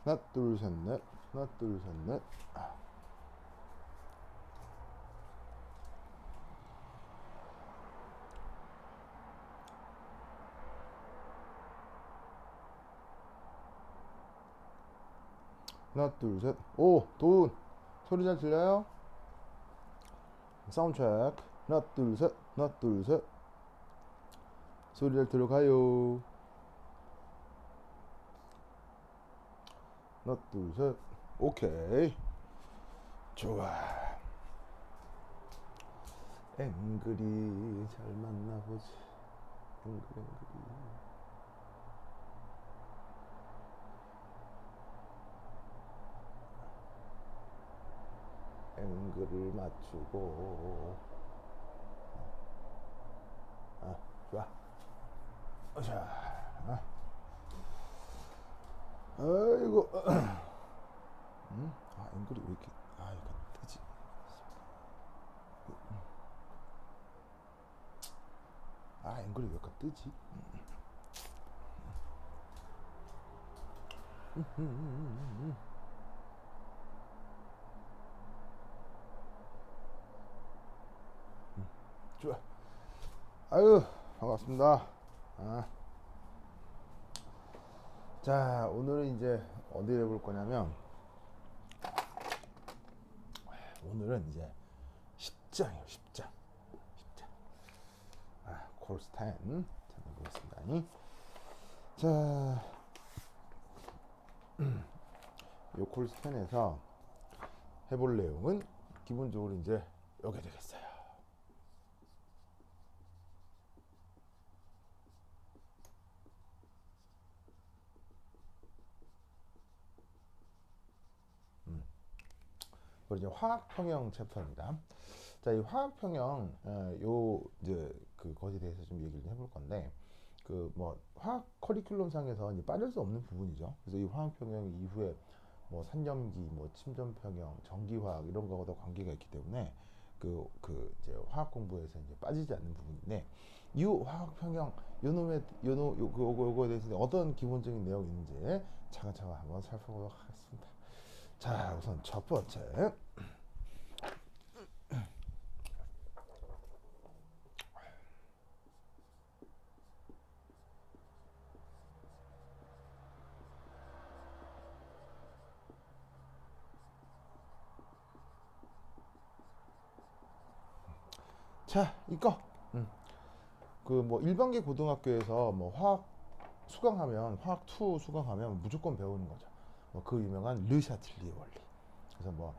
하나, 둘, 셋, 넷. 하나, 둘, 셋, 넷. 하나, 둘, 셋. 오, 도훈. 소리 잘 들려요? 사운드 체크. 하나, 둘, 셋. 하나, 둘, 셋. 소리 잘 들어가요. 하나, 둘, 셋. 오케이. 좋아. 앵글이 잘 만나보지. 앵글, 앵글이. 앵글을 맞추고. 좋아. 자, 아이고. 앵글이 왜 이렇게, 이거 뜨지? 앵글이 왜 이렇게 뜨지? 좋아. 아유, 반갑습니다. 자, 오늘은 이제 어디 해볼 거냐면, 오늘은 이제 10장이에요, 10장. 10장. 콜스 10. 자, 보겠습니다. 자, 요 콜스 10에서 해볼 내용은 기본적으로 이제 여기 되겠어요. 그리고 이제 화학평형 챕터입니다. 자, 이 화학평형, 요 이제 그 것에 대해서 좀 얘기를 해볼 건데, 그 뭐 화학 커리큘럼 상에서 이제 빠질 수 없는 부분이죠. 그래서 이 화학평형 이후에 뭐 산염기, 뭐 침전평형, 전기화학 이런 거하고도 관계가 있기 때문에 그 이제 화학 공부에서 이제 빠지지 않는 부분인데, 이 화학평형 요거에 대해서 어떤 기본적인 내용이 있는지 차근차근 한번 살펴보도록 하겠습니다. 자, 우선 첫 번째. 자, 이거. 그 뭐 일반계 고등학교에서 뭐 화학 수강하면 화학 2 수강하면 무조건 배우는 거죠. 뭐 그 유명한 르샤틀리에 원리. 그래서 뭐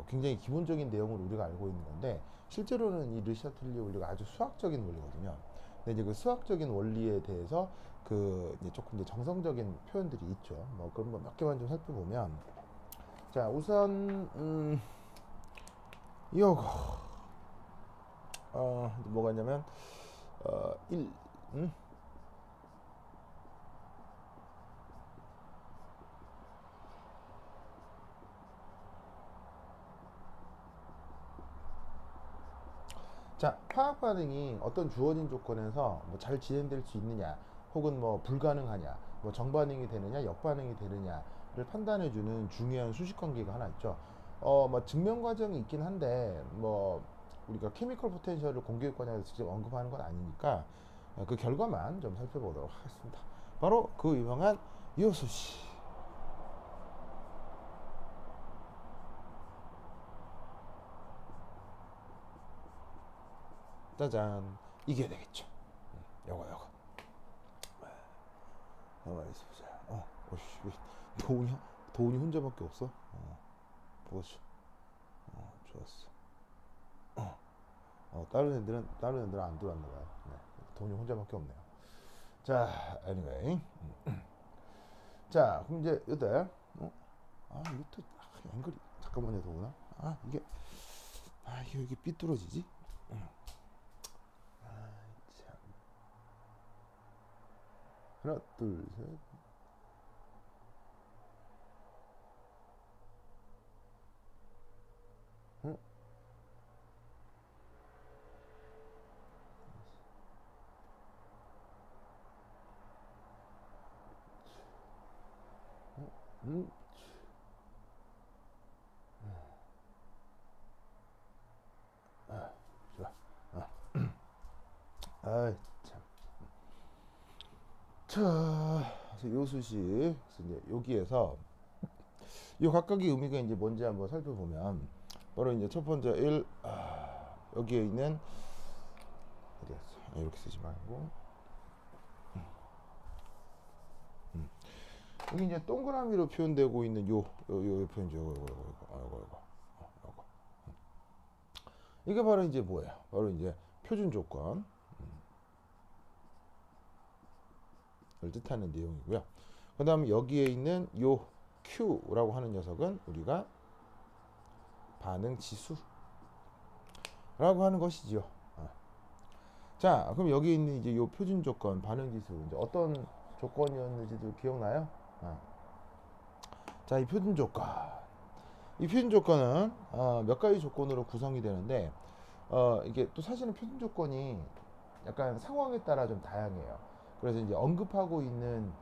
굉장히 기본적인 내용을 우리가 알고 있는 건데, 실제로는 이 르샤틀리에 원리가 아주 수학적인 원리거든요. 근데 이제 그 수학적인 원리에 대해서 그 이제 조금 이제 정성적인 표현들이 있죠. 뭐 그런 거 몇 개만 좀 살펴보면, 자, 우선 이거 뭐가 있냐면 1. 자, 화학 반응이 어떤 주어진 조건에서 뭐 잘 진행될 수 있느냐, 혹은 뭐 불가능하냐, 뭐 정반응이 되느냐, 역반응이 되느냐를 판단해주는 중요한 수식 관계가 하나 있죠. 뭐 증명 과정이 있긴 한데, 뭐 우리가 케미컬 포텐셜을 공교육 과정에서 직접 언급하는 건 아니니까 그 결과만 좀 살펴보도록 하겠습니다. 바로 그 유명한 요소시. 짜잔, 이게 되겠죠. 요거. 가만히 있어보자. 오씨, 도훈이, 도훈이 혼자밖에 없어? 보자. 좋았어. 다른 애들은 안 들어왔나 봐요. 네, 도훈이 혼자밖에 없네요. 자, anyway. 자, 그럼 이제 이때, 이게 또, 앵글이, 잠깐만요, 도훈아. 이게 여기 삐뚤어지지? 참. 하나, 둘, 셋. 응? 음, 좋아. 아, 참. 자, 그래서 요 수식, 그래서 이제 여기에서 이 각각의 의미가 이제 뭔지 한번 살펴보면 바로 이제 첫 번째 여기에 있는 어디 갔어? 이렇게 쓰지 말고 여기 이제 동그라미로 표현되고 있는 요 표현죠. 요거. 이게 바로 이제 뭐예요? 바로 이제 표준 조건을 뜻하는 내용이고요. 그 다음에 여기에 있는 요 Q라고 하는 녀석은 우리가 반응 지수라고 하는 것이지요. 자, 그럼 여기 있는 이제 요 표준 조건 반응 지수 이제 어떤 조건이었는지도 기억나요? 자, 이 표준 조건. 이 표준 조건은 몇 가지 조건으로 구성이 되는데 이게 또 사실은 표준 조건이 약간 상황에 따라 좀 다양해요. 그래서 이제 언급하고 있는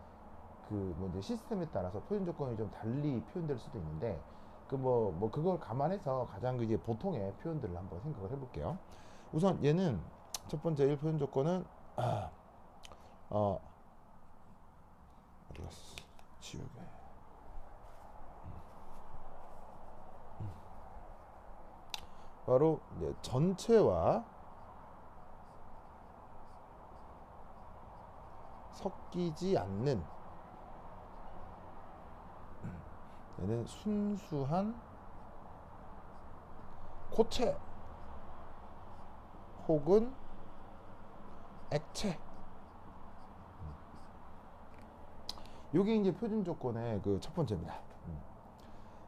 그 뭐 이제 시스템에 따라서 표준 조건이 좀 달리 표현될 수도 있는데 뭐 그걸 감안해서 가장 이제 보통의 표현들을 한번 생각을 해볼게요. 우선 얘는 첫 번째 1 표준 조건은 어디 갔어? 지우개. 바로 이제 전체와 섞이지 않는 얘는 순수한 고체 혹은 액체. 이게 이제 표준 조건의 그 첫 번째입니다.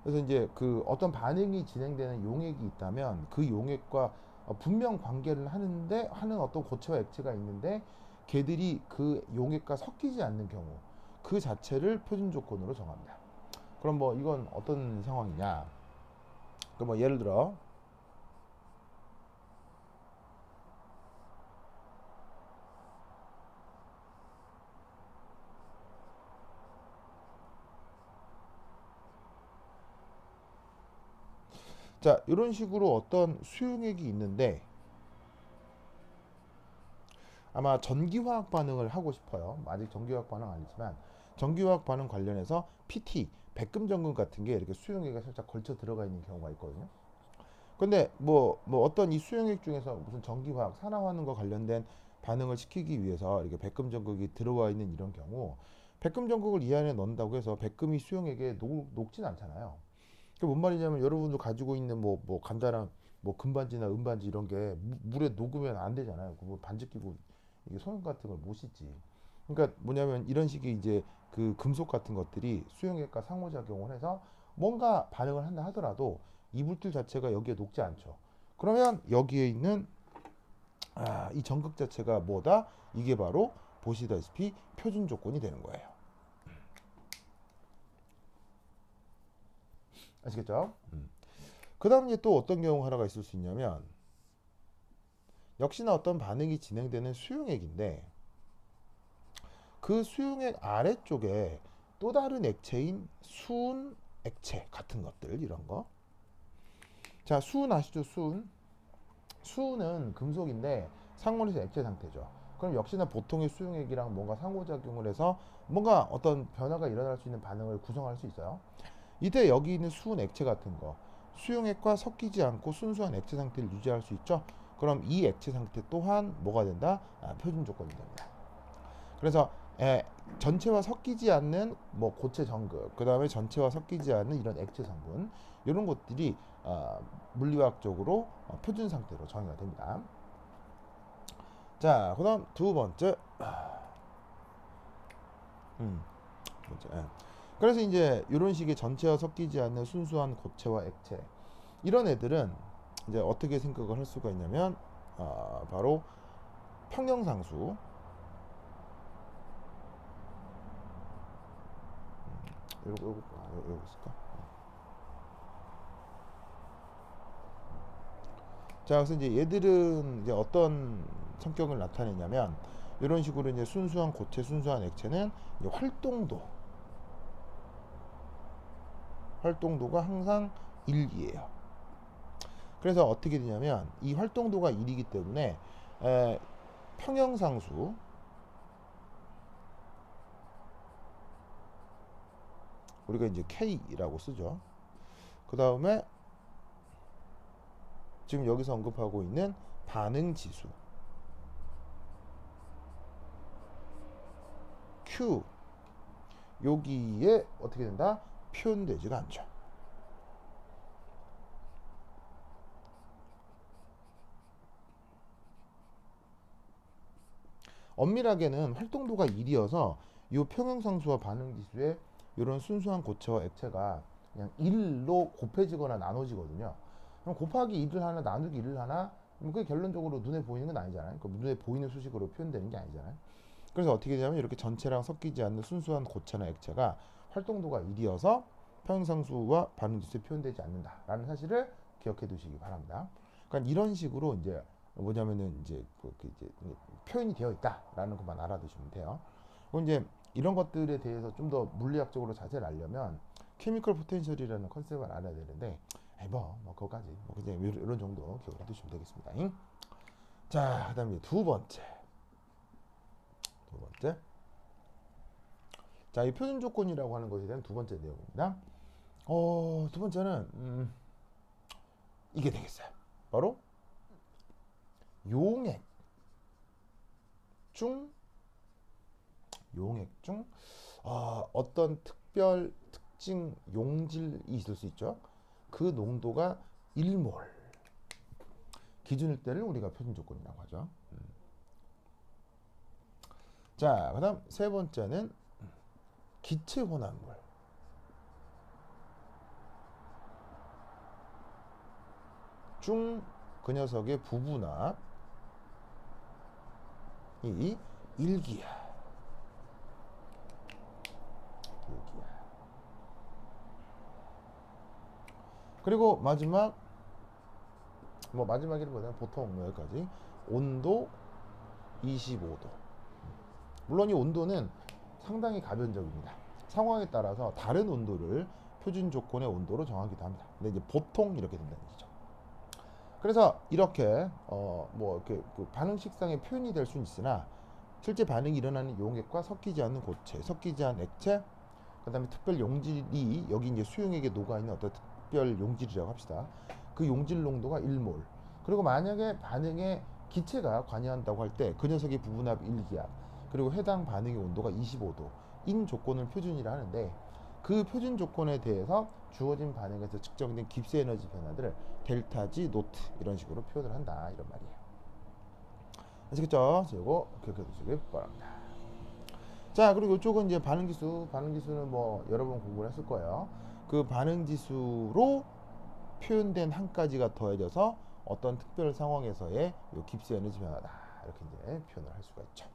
그래서 이제 그 어떤 반응이 진행되는 용액이 있다면 그 용액과 분명 관계를 하는 어떤 고체와 액체가 있는데 걔들이 그 용액과 섞이지 않는 경우 그 자체를 표준 조건으로 정합니다. 그럼 뭐 이건 어떤 상황이냐? 그 뭐 예를 들어 자, 이런 식으로 어떤 수용액이 있는데 아마 전기화학 반응을 하고 싶어요. 아직 전기화학 반응 아니지만 전기화학 반응 관련해서 PT, 백금전극 같은 게 이렇게 수용액에 살짝 걸쳐 들어가 있는 경우가 있거든요. 근데 뭐 어떤 이 수용액 중에서 무슨 전기화학, 산화하는 관련된 반응을 시키기 위해서 이렇게 백금전극이 들어와 있는 이런 경우 백금전극을 이 안에 넣는다고 해서 백금이 수용액에 녹진 않잖아요. 그게 뭔 말이냐면 여러분도 가지고 있는 뭐 간단한 뭐 금반지나 은반지 이런 게 물에 녹으면 안 되잖아요. 그뭐 반지 끼고 이게 소형 같은 걸 못 씻지. 그러니까 뭐냐면 이런 식의 이제 그 금속 같은 것들이 수용액과 상호작용을 해서 뭔가 반응을 한다 하더라도 이물질 자체가 여기에 녹지 않죠. 그러면 여기에 있는 이 전극 자체가 뭐다? 이게 바로 보시다시피 표준 조건이 되는 거예요. 아시겠죠? 그 다음 이제 또 어떤 경우 하나가 있을 수 있냐면 역시나 어떤 반응이 진행되는 수용액인데 그 수용액 아래쪽에 또 다른 액체인 수은 액체 같은 것들 이런 거. 자, 수은 아시죠? 수은은 금속인데 상온에서 액체 상태죠. 그럼 역시나 보통의 수용액이랑 뭔가 상호작용을 해서 뭔가 어떤 변화가 일어날 수 있는 반응을 구성할 수 있어요. 이때 여기 있는 수은 액체 같은 거 수용액과 섞이지 않고 순수한 액체 상태를 유지할 수 있죠. 그럼 이 액체 상태 또한 뭐가 된다? 표준 조건이 됩니다. 그래서 전체와 섞이지 않는 뭐 고체 전극, 그 다음에 전체와 섞이지 않는 이런 액체 성분 이런 것들이 물리학적으로 표준 상태로 정의가 됩니다. 자, 그다음 두 번째, 그래서 이제 이런 식의 전체와 섞이지 않는 순수한 고체와 액체 이런 애들은 이제 어떻게 생각을 할 수가 있냐면 바로 평형상수. 요거 있을까? 자, 그래서 이제 얘들은 이제 어떤 성격을 나타내냐면 이런 식으로 이제 순수한 고체, 순수한 액체는 이제 활동도 활동도가 항상 1이에요. 그래서 어떻게 되냐면 이 활동도가 1이기 때문에 평형상수 우리가 이제 K라고 쓰죠. 그 다음에 지금 여기서 언급하고 있는 반응지수 Q 여기에 어떻게 된다? 표현되지가 않죠. 엄밀하게는 활동도가 1이어서 이 평형상수와 반응지수의 이런 순수한 고체와 액체가 그냥 1로 곱해지거나 나눠지거든요. 그럼 곱하기 1을 하나 나누기 1을 하나 그게 결론적으로 눈에 보이는 건 아니잖아요. 눈에 보이는 수식으로 표현되는 게 아니잖아요. 그래서 어떻게 되냐면 이렇게 전체랑 섞이지 않는 순수한 고체나 액체가 활동도가 1이어서 평형상수와 반응지수에 표현되지 않는다라는 사실을 기억해 두시기 바랍니다. 그러니까 이런 식으로 이제 뭐냐면은 이제 이제 표현이 되어 있다라는 것만 알아두시면 돼요. 그리고 이제 이런 것들에 대해서 좀 더 물리학적으로 자세를 알려면 케미컬 포텐셜이라는 컨셉을 알아야 되는데 뭐 그거까지 그냥 이런 정도 기억해 두시면 되겠습니다. 자, 그다음에 두 번째. 자, 이 표준 조건이라고 하는 것에 대한 두 번째 내용입니다. 두 번째는 이게 되겠어요. 바로 용액 중 어떤 특징 용질이 있을 수 있죠. 그 농도가 1몰 기준일 때를 우리가 표준 조건이라고 하죠. 자, 그다음 세 번째는 기체 혼합물. 중 그 녀석의 부분합이 1기야. 그리고 마지막 마지막이라기보다는 보통 여기까지 온도 25도. 물론 이 온도는 상당히 가변적입니다. 상황에 따라서 다른 온도를 표준 조건의 온도로 정하기도 합니다. 근데 이제 보통 이렇게 된다는 얘기죠. 그래서 이렇게 이렇게 그 반응식상의 표현이 될 수는 있으나 실제 반응이 일어나는 용액과 섞이지 않는 고체, 섞이지 않은 액체, 그다음에 특별 용질이 여기 이제 수용액에 녹아 있는 어떤 특별 용질이라고 합시다. 그 용질 농도가 1몰. 그리고 만약에 반응에 기체가 관여한다고 할 때 그 녀석의 부분합 1기압, 그리고 해당 반응의 온도가 25도인 조건을 표준이라 하는데 그 표준 조건에 대해서 주어진 반응에서 측정된 깁스 에너지 변화들을 델타 G 노트 이런 식으로 표현을 한다 이런 말이에요. 아시겠죠? 이거 기억해 두시길 바랍니다. 자, 그리고 이쪽은 이제 반응지수는 여러 번 공부를 했을 거예요. 그 반응지수로 표현된 한 가지가 더해져서 어떤 특별 상황에서의 깁스 에너지 변화다 이렇게 이제 표현을 할 수가 있죠.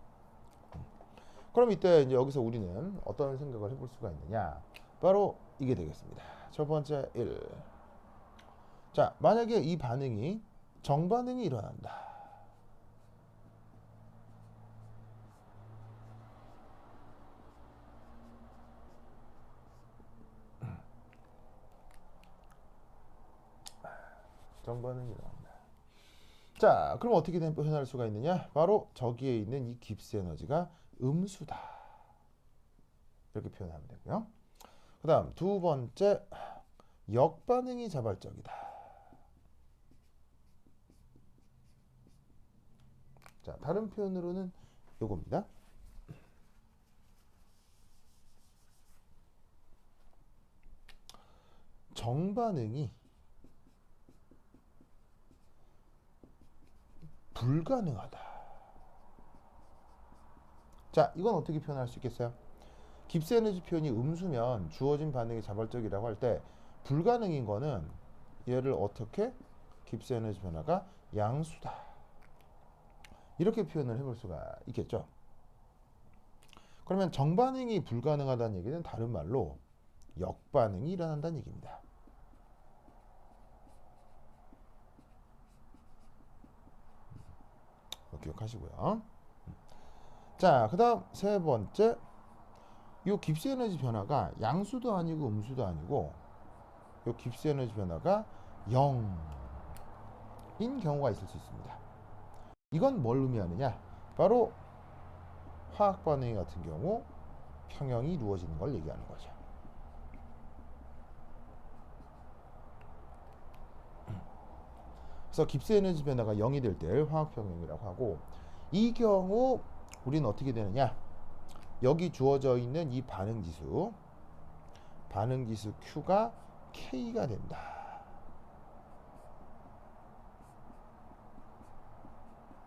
그럼 이때 이제 여기서 우리는 어떤 생각을 해볼 수가 있느냐? 바로 이게 되겠습니다. 첫 번째 1. 자, 만약에 이 반응이 정반응이 일어난다. 정반응이 일어난다. 자, 그럼 어떻게 표현할 수가 있느냐? 바로 저기에 있는 이 깁스 에너지가 음수다. 이렇게 표현하면 되고요. 그 다음 두 번째 역반응이 자발적이다. 자, 다른 표현으로는 요겁니다. 정반응이 불가능하다. 자, 이건 어떻게 표현할 수 있겠어요? 깁스 에너지 표현이 음수면 주어진 반응이 자발적이라고 할 때 불가능인 거는 얘를 어떻게 깁스 에너지 변화가 양수다. 이렇게 표현을 해볼 수가 있겠죠. 그러면 정반응이 불가능하다는 얘기는 다른 말로 역반응이 일어난다는 얘기입니다. 기억하시고요. 자, 그 다음 세 번째 이 깁스 에너지 변화가 양수도 아니고 음수도 아니고 요 깁스 에너지 변화가 0인 경우가 있을 수 있습니다. 이건 뭘 의미하느냐? 바로 화학 반응 같은 경우 평형이 이루어지는 걸 얘기하는 거죠. 그래서 깁스 에너지 변화가 0이 될 때를 화학 평형이라고 하고, 이 경우 우리는 어떻게 되느냐? 여기 주어져 있는 이 반응 지수 Q가 K가 된다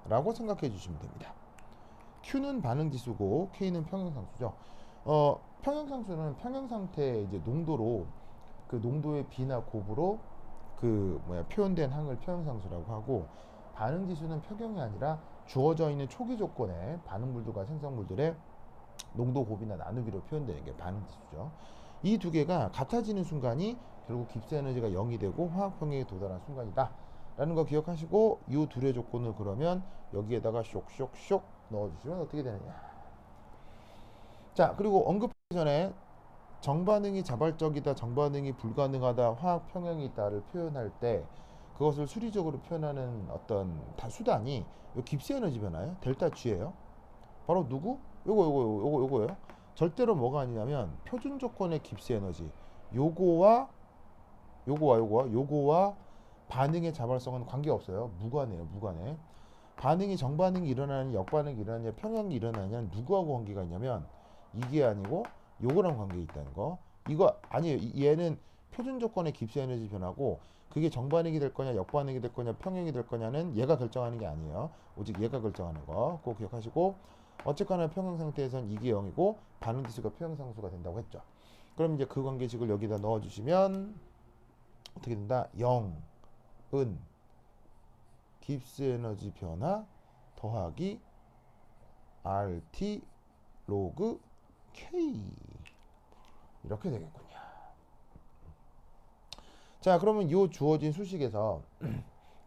라고 생각해 주시면 됩니다. Q는 반응 지수고 K는 평형상수죠. 평형상수는 평형상태의 이제 농도로, 그 농도의 비나 곱으로 표현된 항을 평형상수라고 하고, 반응 지수는 평형이 아니라 주어져 있는 초기 조건의 반응물들과 생성물들의 농도 곱이나 나누기로 표현되는 게 반응 지수죠. 이 두 개가 같아지는 순간이 결국 깁스 에너지가 0이 되고 화학 평형에 도달한 순간이다 라는 거 기억하시고, 이 둘의 조건을 그러면 여기에다가 쇽쇽쇽 넣어주시면 어떻게 되느냐. 자, 그리고 언급하기 전에 정반응이 자발적이다, 정반응이 불가능하다, 화학 평형이 있다를 표현할 때 그것을 수리적으로 표현하는 어떤 수단이 요 깁스 에너지 변화예요. 델타 G예요. 바로 누구? 요거예요. 절대로 뭐가 아니냐면 표준 조건의 깁스 에너지, 요거와 반응의 자발성은 관계없어요. 무관해요. 무관해. 반응이 정반응이 일어나느냐, 역반응이 일어나느냐, 평형이 일어나느냐 누구하고 관계가 있냐면 이게 아니고 요거랑 관계 있다는 거. 이거 아니에요. 얘는 표준 조건의 깁스 에너지 변화고, 그게 정반응이 될 거냐, 역반응이 될 거냐, 평형이 될 거냐는 얘가 결정하는 게 아니에요. 오직 얘가 결정하는 거. 꼭 기억하시고, 어쨌거나 평형 상태에선 이게 0이고 반응 지수가 평형상수가 된다고 했죠. 그럼 이제 그 관계식을 여기다 넣어주시면 어떻게 된다? 0은 깁스 에너지 변화 더하기 RT 로그 K 이렇게 되겠군요. 자, 그러면 이 주어진 수식에서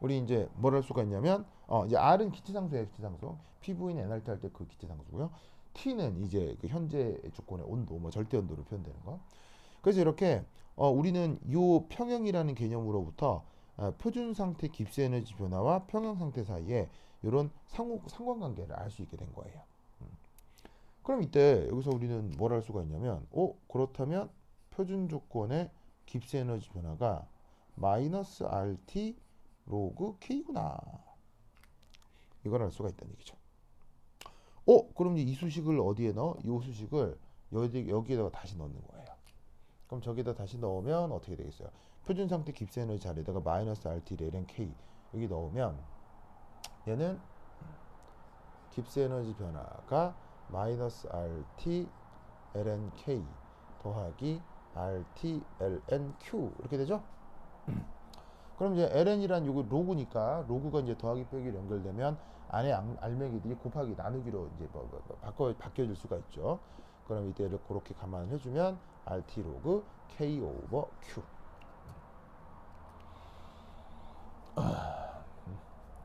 우리 이제 뭘 할 수가 있냐면, 이제 R은 기체상수예요. 기체상수. PV인 NRT 할 때 그 기체상수고요. T는 이제 그 현재 조건의 온도, 뭐 절대 온도로 표현되는 거. 그래서 이렇게 우리는 이 평형이라는 개념으로부터 표준 상태 깁스 에너지 변화와 평형 상태 사이에 이런 상관관계를 알 수 있게 된 거예요. 그럼 이때 여기서 우리는 뭘 할 수가 있냐면, 그렇다면 표준 조건의 깁스 에너지 변화가 마이너스 RT 로그 K구나. 이걸 알 수가 있다는 얘기죠. 그럼 이제 이 수식을 어디에 넣어? 이 수식을 여기에다가 다시 넣는 거예요. 그럼 저기다 다시 넣으면 어떻게 되겠어요? 표준 상태 깁스 에너지 자리에다가 마이너스 RT ln K 여기 넣으면 얘는 깁스 에너지 변화가 마이너스 RT ln K 더하기 RT ln Q 이렇게 되죠? 그럼 이제 ln이란 요거 로그니까, 로그가 이제 더하기 빼기로 연결되면 안에 알맹이들이 곱하기 나누기로 이제 바뀌어질 수가 있죠. 그럼 이때를 그렇게 감안을 해주면 RT 로그 K 오버 Q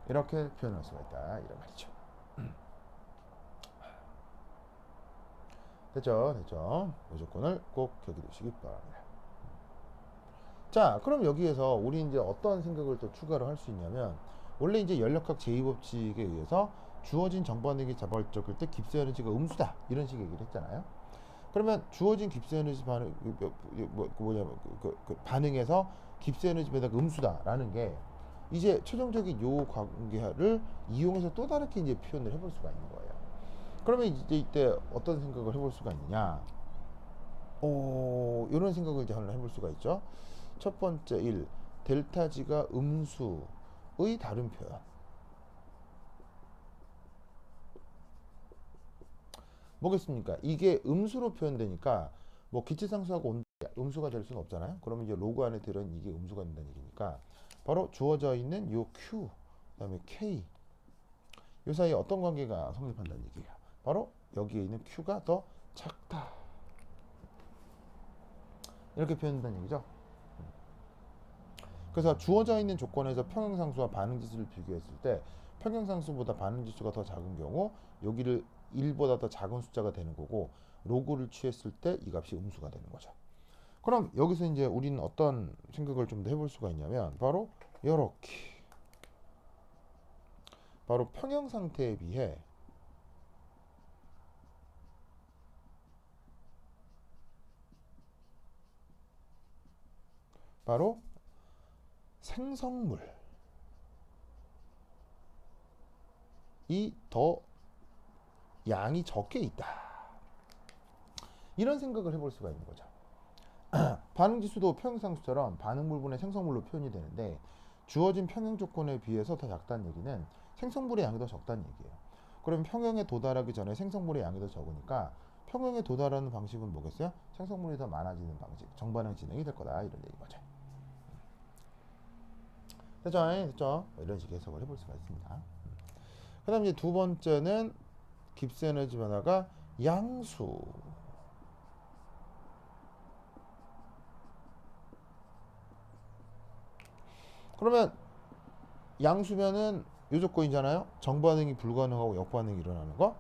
이렇게 표현할 수가 있다 이런 말이죠. 됐죠? 이 조건을 꼭 기억해 두시기 바랍니다. 자, 그럼 여기에서 우리 이제 어떤 생각을 또 추가로 할 수 있냐면, 원래 이제 연력학 제2법칙에 의해서 주어진 정반응이 자발적일 때 깁스 에너지가 음수다 이런 식의 얘기를 했잖아요. 그러면 주어진 깁스 에너지 반응 반응에서 깁스 에너지 변화가 음수다라는 게 이제 최종적인 요 관계를 이용해서 또 다르게 이제 표현을 해볼 수가 있는 거예요. 그러면 이제 이때 어떤 생각을 해볼 수가 있느냐? 이런 생각을 이제 하나 해볼 수가 있죠. 첫 번째 1. 델타 G가 음수의 다른 표현. 뭐겠습니까? 이게 음수로 표현되니까 뭐 기체상수하고 음수가 될 수는 없잖아요. 그러면 이제 로그 안에 들은 이게 음수가 된다는 얘기니까 바로 주어져 있는 요 Q 그다음에 K 요 사이에 어떤 관계가 성립한다는 얘기예요. 바로 여기에 있는 Q가 더 작다. 이렇게 표현된다는 얘기죠. 그래서 주어져 있는 조건에서 평형상수와 반응지수를 비교했을 때 평형상수보다 반응지수가 더 작은 경우 여기를 1보다 더 작은 숫자가 되는 거고, 로그를 취했을 때 이 값이 음수가 되는 거죠. 그럼 여기서 이제 우리는 어떤 생각을 좀 더 해볼 수가 있냐면 바로 요렇게 바로 평형 상태에 비해 바로 생성물이 더 양이 적게 있다. 이런 생각을 해볼 수가 있는 거죠. 반응지수도 평형상수처럼 반응물분의 생성물로 표현이 되는데 주어진 평형 조건에 비해서 더 작다는 얘기는 생성물의 양이 더 적다는 얘기예요. 그럼 평형에 도달하기 전에 생성물의 양이 더 적으니까 평형에 도달하는 방식은 뭐겠어요? 생성물이 더 많아지는 방식, 정반응 진행이 될 거다 이런 얘기인 거죠. 됐죠? 됐죠? 이런 식의 해석을 해볼 수가 있습니다. 그 다음 이제 두 번째는 깁스 에너지 변화가 양수. 그러면 양수면은 요 조건이잖아요. 정반응이 불가능하고 역반응이 일어나는 거.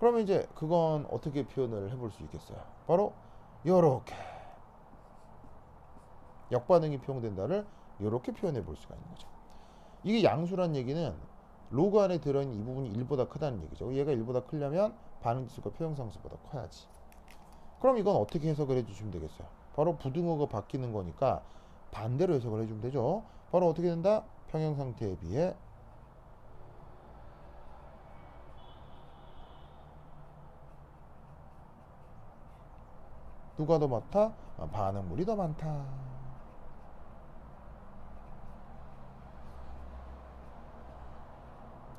그러면 이제 그건 어떻게 표현을 해볼 수 있겠어요? 바로 요렇게 역반응이 표현된다를 요렇게 표현해 볼 수가 있는 거죠. 이게 양수란 얘기는 로그 안에 들어있는 이 부분이 1보다 크다는 얘기죠. 얘가 1보다 크려면 반응지수가 표현상수보다 커야지. 그럼 이건 어떻게 해석을 해주시면 되겠어요? 바로 부등호가 바뀌는 거니까 반대로 해석을 해주면 되죠. 바로 어떻게 된다? 평형 상태에 비해 누가 더 많다? 반응물이 더 많다.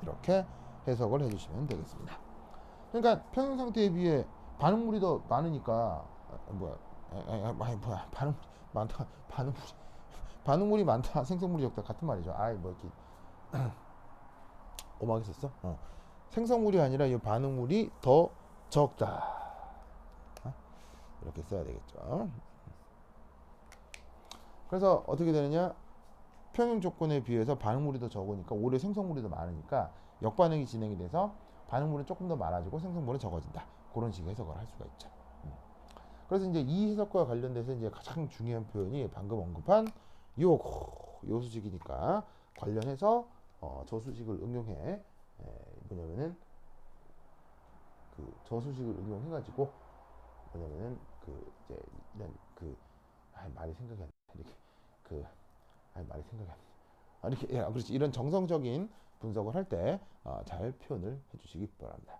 이렇게 해석을 해주시면 되겠습니다. 그러니까 평형 상태에 비해 반응물이 더 많으니까 뭐야 반응 많다 반응물이 많다 생성물이 적다 같은 말이죠. 아이 뭐 이렇게 오막 있었어? 생성물이 아니라 이 반응물이 더 적다. 이렇게 써야 되겠죠. 그래서 어떻게 되느냐? 평형 조건에 비해서 반응물이 더 적으니까 오히려 생성물이 더 많으니까 역반응이 진행이 돼서 반응물은 조금 더 많아지고 생성물은 적어진다. 그런 식의 해석을 할 수가 있죠. 그래서 이제 이 해석과 관련돼서 이제 가장 중요한 표현이 방금 언급한 요 수식이니까 관련해서 저 수식을 응용해 뭐냐면은 저 수식을 응용해 가지고 뭐냐면은 이제 이런 말이 생각이 안 나. 이렇게 말이 생각이 안 나. 이렇게 그렇지 이런 정성적인 분석을 할 때 잘 표현을 해주시기 바랍니다.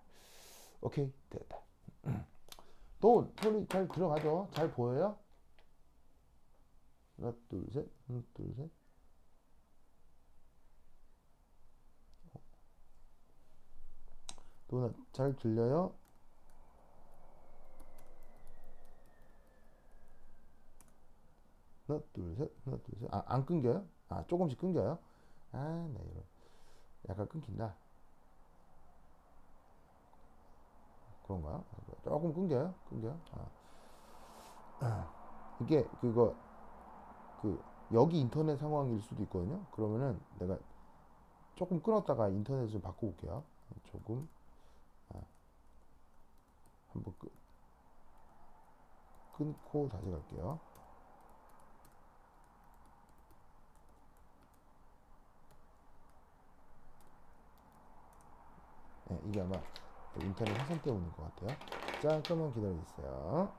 오케이 됐다. 또 소리 잘 들어가죠? 잘 보여요? 하나 둘 셋, 하나 둘 셋. 또 잘 들려요? 하나 둘 셋, 하나 둘 셋. 안 끊겨요? 조금씩 끊겨요? 네 이거 약간 끊긴다. 그런가요? 조금 끊겨요? 끊겨요? 이게 여기 인터넷 상황일 수도 있거든요. 그러면은 내가 조금 끊었다가 인터넷을 좀 바꿔볼게요. 조금 한번 끊고 다시 갈게요. 네, 이게 아마 인터넷 회선 때문인 것 같아요. 잠깐만 기다려주세요.